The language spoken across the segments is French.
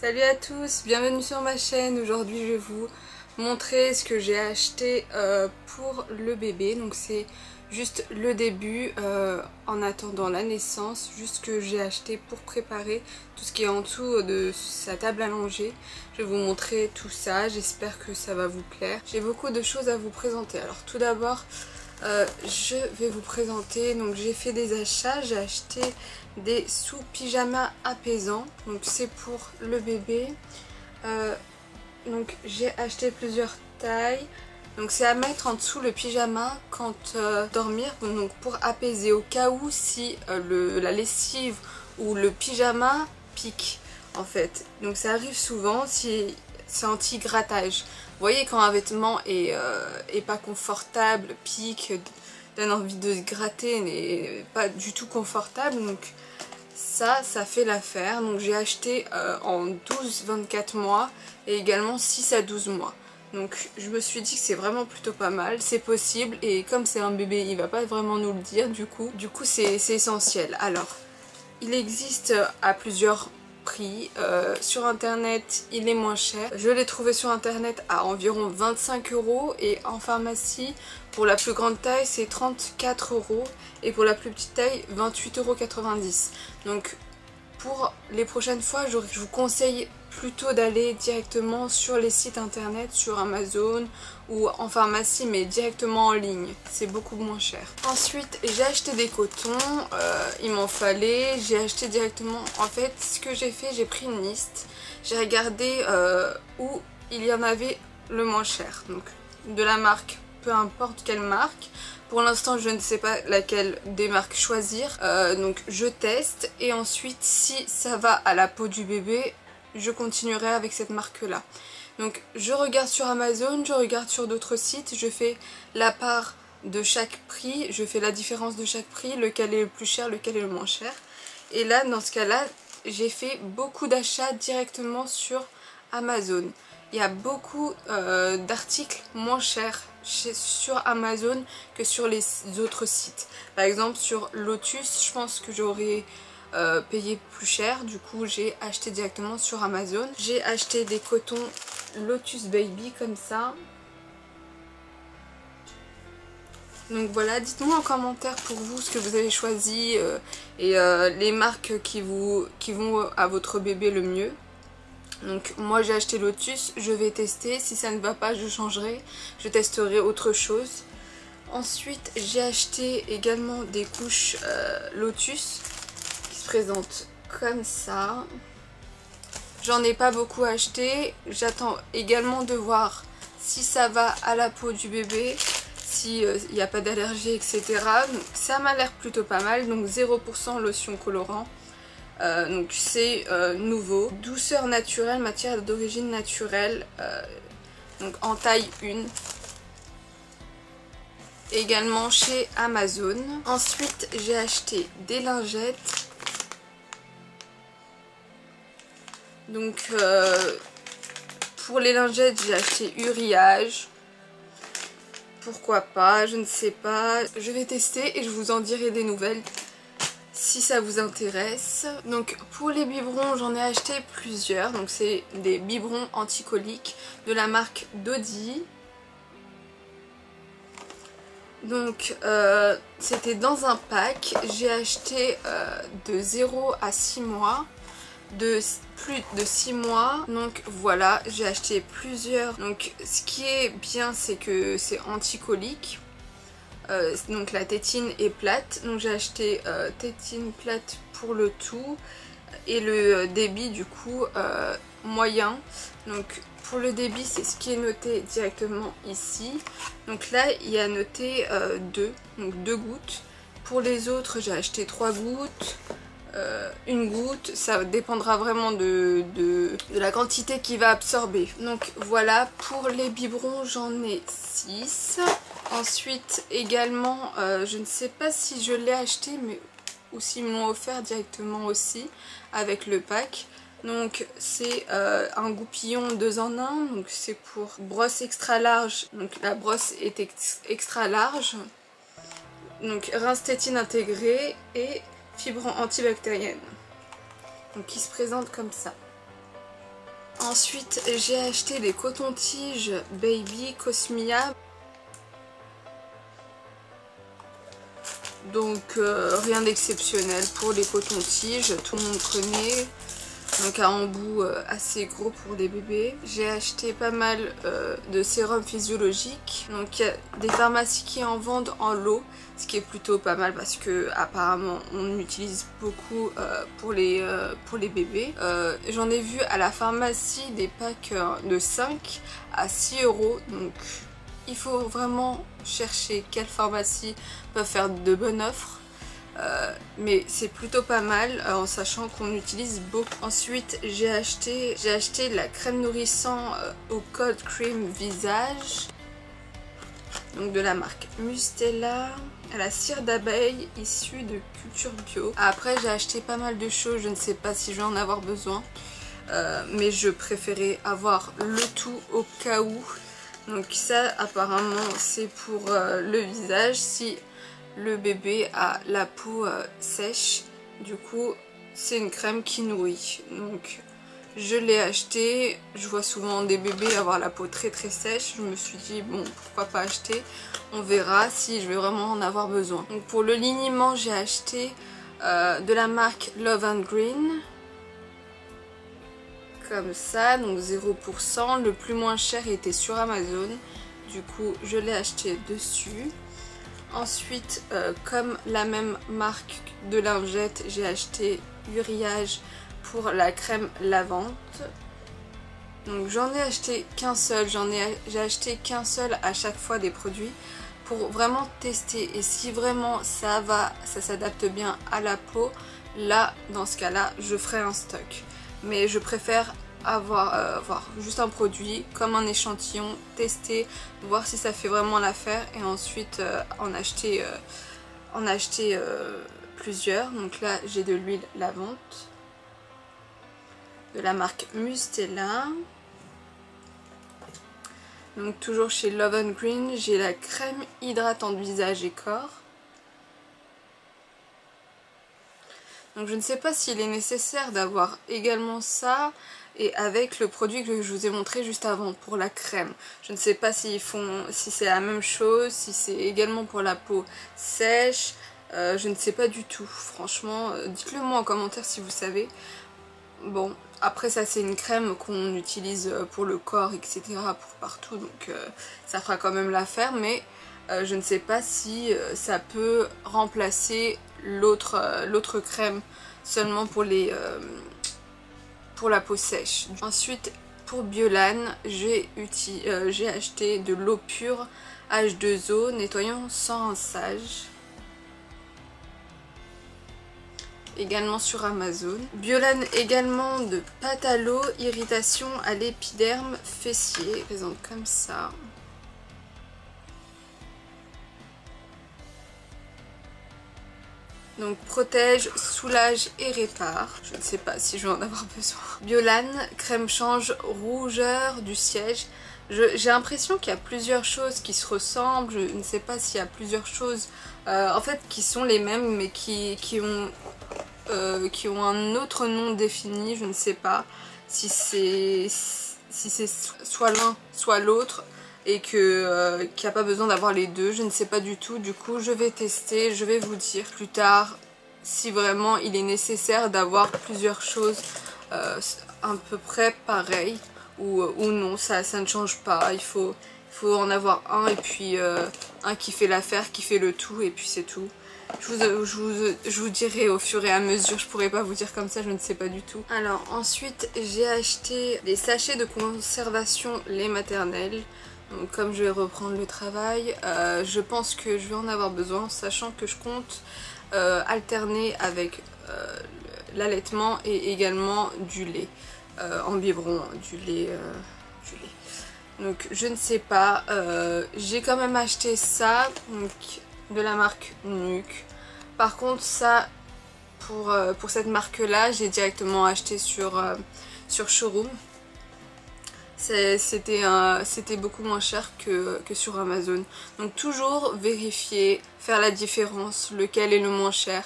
Salut à tous, bienvenue sur ma chaîne. Aujourd'hui je vais vous montrer ce que j'ai acheté pour le bébé. Donc c'est juste le début en attendant la naissance, juste ce que j'ai acheté pour préparer tout ce qui est en dessous de sa table à manger. Je vais vous montrer tout ça, j'espère que ça va vous plaire. J'ai beaucoup de choses à vous présenter. Alors tout d'abord je vais vous présenter, donc j'ai fait des achats, j'ai acheté des sous-pyjamas apaisants, donc c'est pour le bébé. Donc j'ai acheté plusieurs tailles, donc c'est à mettre en dessous le pyjama quand dormir, donc pour apaiser au cas où si la lessive ou le pyjama pique en fait. Donc ça arrive souvent si c'est anti-grattage. Vous voyez quand un vêtement est pas confortable, pique, donne envie de se gratter, n'est pas du tout confortable, donc ça fait l'affaire. Donc j'ai acheté en 12-24 mois et également 6 à 12 mois. Donc je me suis dit que c'est vraiment plutôt pas mal, c'est possible et comme c'est un bébé il va pas vraiment nous le dire du coup c'est essentiel. Alors il existe à plusieurs prix, sur internet il est moins cher, je l'ai trouvé sur internet à environ 25 € et en pharmacie pour la plus grande taille c'est 34 € et pour la plus petite taille 28,90 €. Donc pour les prochaines fois je vous conseille plutôt d'aller directement sur les sites internet, sur Amazon ou en pharmacie, mais directement en ligne, c'est beaucoup moins cher. Ensuite j'ai acheté des cotons, il m'en fallait, j'ai acheté directement, en fait ce que j'ai fait, j'ai pris une liste, j'ai regardé où il y en avait le moins cher, donc de la marque, peu importe quelle marque. Pour l'instant je ne sais pas laquelle des marques choisir, donc je teste et ensuite si ça va à la peau du bébé, je continuerai avec cette marque là. Donc je regarde sur Amazon, je regarde sur d'autres sites, je fais la part de chaque prix, je fais la différence de chaque prix, lequel est le plus cher, lequel est le moins cher. Et là dans ce cas là j'ai fait beaucoup d'achats directement sur Amazon. Il y a beaucoup d'articles moins chers sur Amazon que sur les autres sites. Par exemple sur Lotus, je pense que j'aurais payé plus cher, du coup j'ai acheté directement sur Amazon. J'ai acheté des cotons Lotus Baby comme ça. Donc voilà, dites-moi en commentaire pour vous ce que vous avez choisi et les marques qui vont à votre bébé le mieux. Donc moi j'ai acheté Lotus, je vais tester, si ça ne va pas je changerai, je testerai autre chose. Ensuite j'ai acheté également des couches Lotus qui se présentent comme ça. J'en ai pas beaucoup acheté, j'attends également de voir si ça va à la peau du bébé, s'il n'y a pas d'allergie etc. Donc, ça m'a l'air plutôt pas mal, donc 0% lotion colorant. Donc c'est nouveau, douceur naturelle, matière d'origine naturelle, donc en taille 1, également chez Amazon. Ensuite j'ai acheté des lingettes, donc pour les lingettes j'ai acheté Uriage, pourquoi pas, je ne sais pas, je vais tester et je vous en dirai des nouvelles si ça vous intéresse. Donc pour les biberons j'en ai acheté plusieurs, donc c'est des biberons anticoliques de la marque Dodie. Donc c'était dans un pack, j'ai acheté de 0 à 6 mois, de plus de 6 mois, donc voilà j'ai acheté plusieurs. Donc ce qui est bien c'est que c'est anticolique. Donc la tétine est plate, donc j'ai acheté tétine plate pour le tout et le débit du coup moyen. Donc pour le débit c'est ce qui est noté directement ici, donc là il y a noté 2, donc 2 gouttes. Pour les autres j'ai acheté 3 gouttes, 1 goutte, ça dépendra vraiment de la quantité qu'il va absorber. Donc voilà, pour les biberons j'en ai 6. Ensuite également, je ne sais pas si je l'ai acheté mais ou s'ils me l'ont offert directement aussi avec le pack. Donc c'est un goupillon 2 en 1, donc c'est pour brosse extra large, donc la brosse est extra large, donc rince tétine intégrée et fibre antibactérienne, donc qui se présente comme ça. Ensuite j'ai acheté des cotons-tiges Baby Cosmia. Donc rien d'exceptionnel pour les cotons-tiges, tout le monde connaît. Donc un embout assez gros pour les bébés. J'ai acheté pas mal de sérum physiologique. Donc il y a des pharmacies qui en vendent en lot, ce qui est plutôt pas mal parce que apparemment on utilise beaucoup pour les bébés. J'en ai vu à la pharmacie des packs de 5 à 6 €. Donc il faut vraiment chercher quelle pharmacie peut faire de bonnes offres. Mais c'est plutôt pas mal en sachant qu'on utilise beaucoup. Ensuite j'ai acheté la crème nourrissant au code cream visage, donc de la marque Mustela, à la cire d'abeille issue de culture bio. Après j'ai acheté pas mal de choses, je ne sais pas si je vais en avoir besoin, mais je préférais avoir le tout au cas où. Donc ça apparemment c'est pour le visage si le bébé a la peau sèche. Du coup c'est une crème qui nourrit, donc je l'ai acheté. Je vois souvent des bébés avoir la peau très sèche, je me suis dit bon pourquoi pas acheter, on verra si je vais vraiment en avoir besoin. Donc pour le liniment j'ai acheté de la marque Love and Green, comme ça, donc 0%. Le plus moins cher était sur Amazon, du coup je l'ai acheté dessus. Ensuite comme la même marque de lingettes, j'ai acheté Uriage pour la crème lavante. Donc j'en ai acheté qu'un seul, j'ai acheté qu'un seul à chaque fois des produits pour vraiment tester, et si vraiment ça s'adapte bien à la peau, là dans ce cas là je ferai un stock. Mais je préfère avoir juste un produit comme un échantillon, tester, voir si ça fait vraiment l'affaire et ensuite en acheter plusieurs. Donc là j'ai de l'huile lavante de la marque Mustela. Donc toujours chez Love and Green, j'ai la crème hydratante visage et corps. Donc je ne sais pas s'il est nécessaire d'avoir également ça et avec le produit que je vous ai montré juste avant pour la crème. Je ne sais pas si c'est la même chose, si c'est également pour la peau sèche. Je ne sais pas du tout, franchement, dites-le moi en commentaire si vous savez. Bon, après ça c'est une crème qu'on utilise pour le corps, etc., pour partout, donc ça fera quand même l'affaire, mais je ne sais pas si ça peut remplacer l'autre crème seulement pour la peau sèche. Ensuite pour Biolan, j'ai acheté de l'eau pure H2O nettoyant sans rinçage, également sur Amazon. Biolan également de pâte à l'eau irritation à l'épiderme fessier, présente comme ça. Donc protège, soulage et répare. Je ne sais pas si je vais en avoir besoin. Biolan, crème change rougeur du siège. J'ai l'impression qu'il y a plusieurs choses qui se ressemblent. Je ne sais pas s'il y a plusieurs choses en fait qui sont les mêmes mais qui ont un autre nom défini. Je ne sais pas si c'est soit l'un soit l'autre et qu'il n'y a pas besoin d'avoir les deux, je ne sais pas du tout. Du coup je vais tester, je vais vous dire plus tard si vraiment il est nécessaire d'avoir plusieurs choses à peu près pareilles ou non, ça ne change pas. Il faut en avoir un et puis un qui fait l'affaire, qui fait le tout et puis c'est tout. Je vous dirai au fur et à mesure, je pourrais pas vous dire comme ça, je ne sais pas du tout. Alors ensuite j'ai acheté des sachets de conservation lait maternel. Donc comme je vais reprendre le travail, je pense que je vais en avoir besoin, sachant que je compte alterner avec l'allaitement et également du lait en biberon, du lait. Donc je ne sais pas, j'ai quand même acheté ça, donc de la marque Nuke. Par contre ça, pour cette marque là, j'ai directement acheté sur Showroom. C'était beaucoup moins cher que sur Amazon. Donc toujours vérifier, faire la différence, lequel est le moins cher.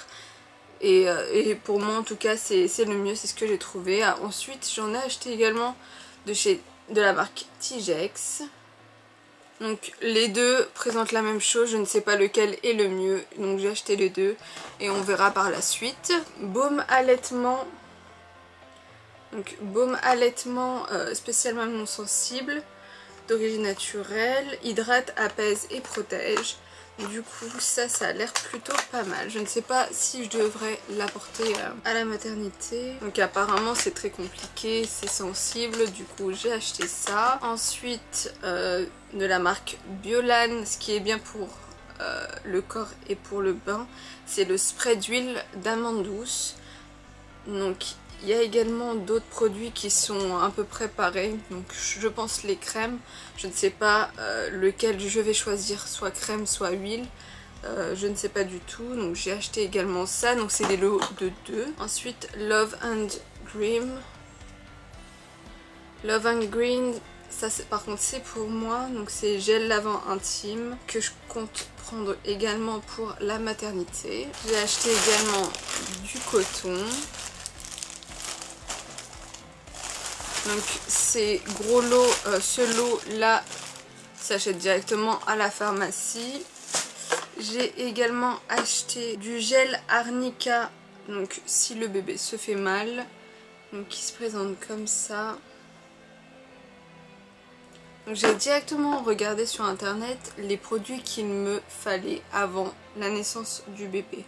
Et pour moi en tout cas c'est le mieux, c'est ce que j'ai trouvé. Ensuite j'en ai acheté également de la marque Tigex. Donc les deux présentent la même chose, je ne sais pas lequel est le mieux, donc j'ai acheté les deux et on verra par la suite. Baume allaitement, donc baume allaitement spécialement non sensible, d'origine naturelle, hydrate, apaise et protège. Du coup ça a l'air plutôt pas mal. Je ne sais pas si je devrais l'apporter à la maternité. Donc apparemment c'est très compliqué, c'est sensible, du coup j'ai acheté ça. Ensuite de la marque Biolan, ce qui est bien pour le corps et pour le bain, c'est le spray d'huile d'amande douce. Donc il y a également d'autres produits qui sont à peu près pareils, donc je pense les crèmes, je ne sais pas lequel je vais choisir, soit crème soit huile, je ne sais pas du tout, donc j'ai acheté également ça, donc c'est des lots de 2. Ensuite Love and Green, Love and Green, ça par contre c'est pour moi, donc c'est gel lavant intime que je compte prendre également pour la maternité. J'ai acheté également du coton. Donc ces gros lots, ce lot là s'achète directement à la pharmacie. J'ai également acheté du gel arnica, donc si le bébé se fait mal, donc qui se présente comme ça. Donc j'ai directement regardé sur internet les produits qu'il me fallait avant la naissance du bébé.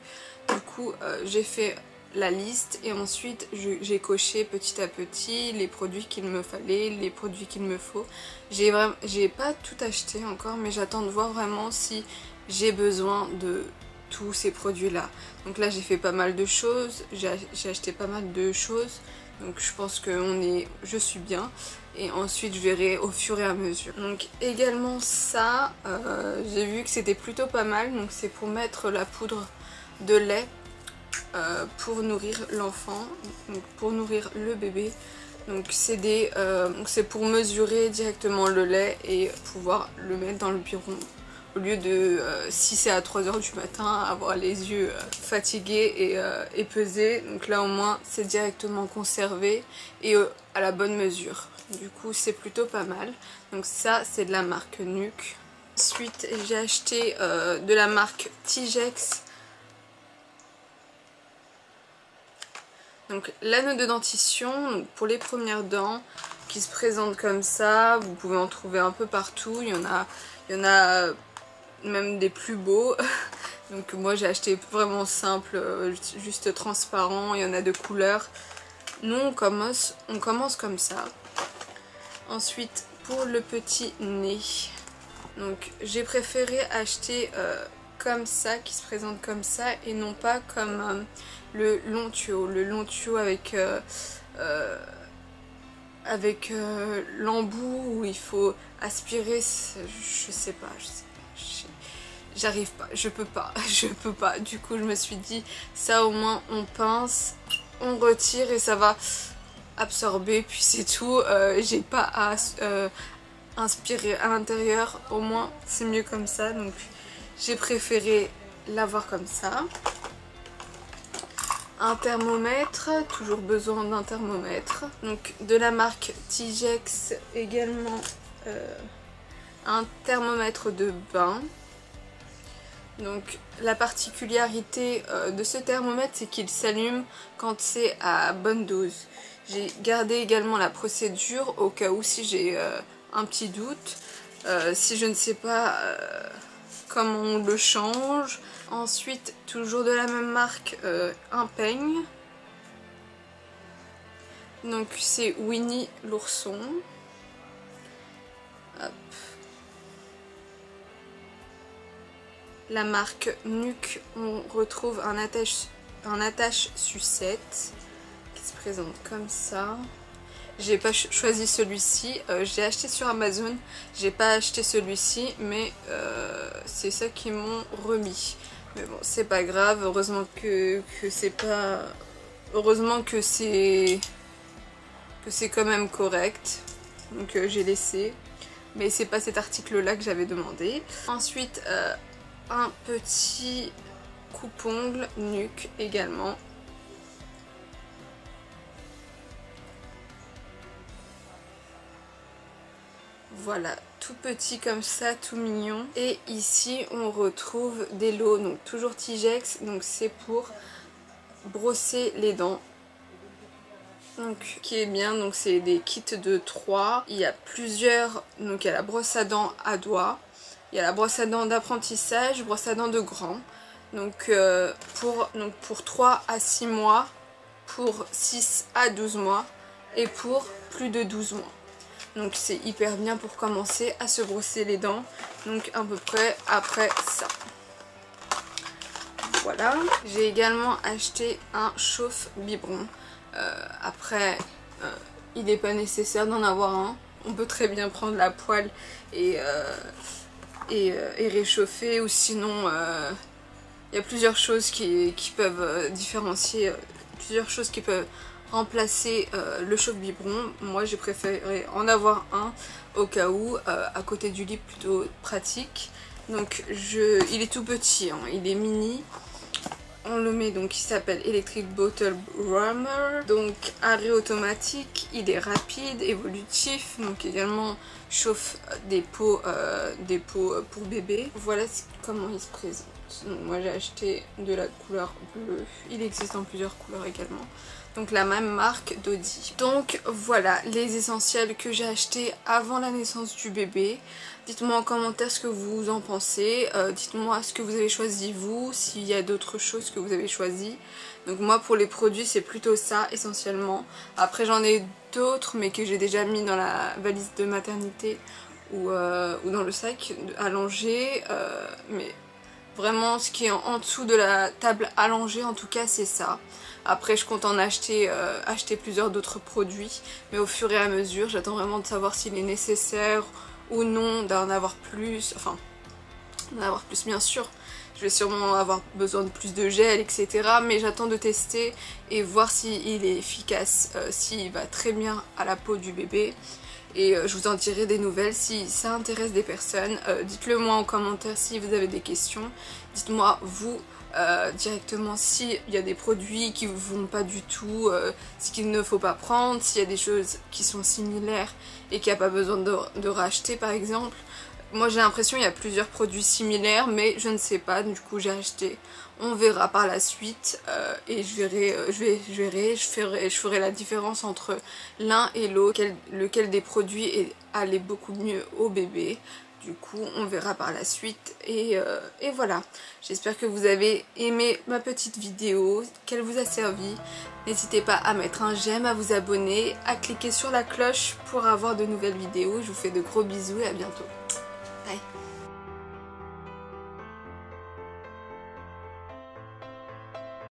Du coup j'ai fait la liste et ensuite j'ai coché petit à petit les produits qu'il me fallait, les produits qu'il me faut. J'ai pas tout acheté encore, mais j'attends de voir vraiment si j'ai besoin de tous ces produits là. Donc là j'ai fait pas mal de choses, j'ai acheté pas mal de choses, donc je pense que je suis bien. Et ensuite je verrai au fur et à mesure. Donc également ça, j'ai vu que c'était plutôt pas mal, donc c'est pour mettre la poudre de lait pour nourrir l'enfant, pour nourrir le bébé. Donc c'est pour mesurer directement le lait et pouvoir le mettre dans le biberon. Au lieu de, si c'est à 3 h du matin, avoir les yeux fatigués et pesés. Donc là au moins c'est directement conservé et à la bonne mesure. Du coup c'est plutôt pas mal. Donc ça c'est de la marque Nuke. Ensuite j'ai acheté de la marque Tigex. Donc l'anneau de dentition, donc pour les premières dents, qui se présente comme ça. Vous pouvez en trouver un peu partout. Il y en a même des plus beaux. Donc moi j'ai acheté vraiment simple, juste transparent. Il y en a de couleurs. Nous on commence comme ça. Ensuite pour le petit nez, donc j'ai préféré acheter comme ça, qui se présente comme ça, et non pas comme le long tuyau avec l'embout où il faut aspirer. Je sais pas, j'arrive pas, je peux pas. Du coup je me suis dit ça au moins on pince, on retire et ça va absorber, puis c'est tout. J'ai pas à inspirer à l'intérieur, au moins c'est mieux comme ça, donc j'ai préféré l'avoir comme ça. Un thermomètre, toujours besoin d'un thermomètre. Donc de la marque Tigex également un thermomètre de bain. Donc la particularité de ce thermomètre, c'est qu'il s'allume quand c'est à bonne dose. J'ai gardé également la procédure au cas où si j'ai un petit doute, si je ne sais pas comment on le change. Ensuite, toujours de la même marque, un peigne. Donc c'est Winnie l'ourson. Hop. La marque Nuke, on retrouve un attache sucette qui se présente comme ça. J'ai pas choisi celui-ci, j'ai acheté sur Amazon, j'ai pas acheté celui-ci, mais c'est ça qu'ils m'ont remis. Mais bon, c'est pas grave, heureusement que c'est pas... Heureusement que c'est quand même correct, donc j'ai laissé. Mais c'est pas cet article-là que j'avais demandé. Ensuite, un petit coupe-ongles, nuque également. Voilà, tout petit comme ça, tout mignon. Et ici on retrouve des lots, donc toujours Tigex, donc c'est pour brosser les dents. Donc qui est bien, donc c'est des kits de 3. Il y a plusieurs, donc il y a la brosse à dents à doigts, il y a la brosse à dents d'apprentissage, brosse à dents de grand. Donc pour 3 à 6 mois, pour 6 à 12 mois et pour plus de 12 mois. Donc c'est hyper bien pour commencer à se brosser les dents, donc à peu près après ça. Voilà, j'ai également acheté un chauffe-biberon. Après, il n'est pas nécessaire d'en avoir un. On peut très bien prendre la poêle et réchauffer, ou sinon il y a plusieurs choses qui peuvent différencier, plusieurs choses qui peuvent remplacer le chauffe-biberon. Moi j'ai préféré en avoir un au cas où, à côté du lit, plutôt pratique. Donc il est tout petit, hein, il est mini. On le met, donc il s'appelle Electric Bottle Warmer, donc arrêt automatique, il est rapide, évolutif, donc également chauffe des pots pour bébé. Voilà comment il se présente. Donc moi j'ai acheté de la couleur bleue, il existe en plusieurs couleurs également. Donc la même marque d'Audi. Donc voilà les essentiels que j'ai achetés avant la naissance du bébé. Dites-moi en commentaire ce que vous en pensez. Dites-moi ce que vous avez choisi vous, s'il y a d'autres choses que vous avez choisi. Donc moi pour les produits c'est plutôt ça essentiellement. Après j'en ai d'autres mais que j'ai déjà mis dans la valise de maternité ou dans le sac allongé. Mais vraiment ce qui est en dessous de la table allongée en tout cas c'est ça. Après je compte en acheter plusieurs d'autres produits, mais au fur et à mesure j'attends vraiment de savoir s'il est nécessaire ou non d'en avoir plus, enfin d'en avoir plus bien sûr. Je vais sûrement avoir besoin de plus de gel, etc. Mais j'attends de tester et voir s'il est efficace, s'il va très bien à la peau du bébé. Et je vous en dirai des nouvelles si ça intéresse des personnes. Dites-le moi en commentaire si vous avez des questions. Dites-moi vous directement s'il y a des produits qui vous vont pas du tout, ce qu'il ne faut pas prendre, s'il y a des choses qui sont similaires et qu'il n'y a pas besoin de racheter par exemple. Moi j'ai l'impression qu'il y a plusieurs produits similaires mais je ne sais pas, du coup j'ai acheté. On verra par la suite et je ferai la différence entre l'un et l'autre, lequel des produits allait beaucoup mieux au bébé. Du coup on verra par la suite et voilà. J'espère que vous avez aimé ma petite vidéo, qu'elle vous a servi. N'hésitez pas à mettre un j'aime, à vous abonner, à cliquer sur la cloche pour avoir de nouvelles vidéos. Je vous fais de gros bisous et à bientôt. Bye.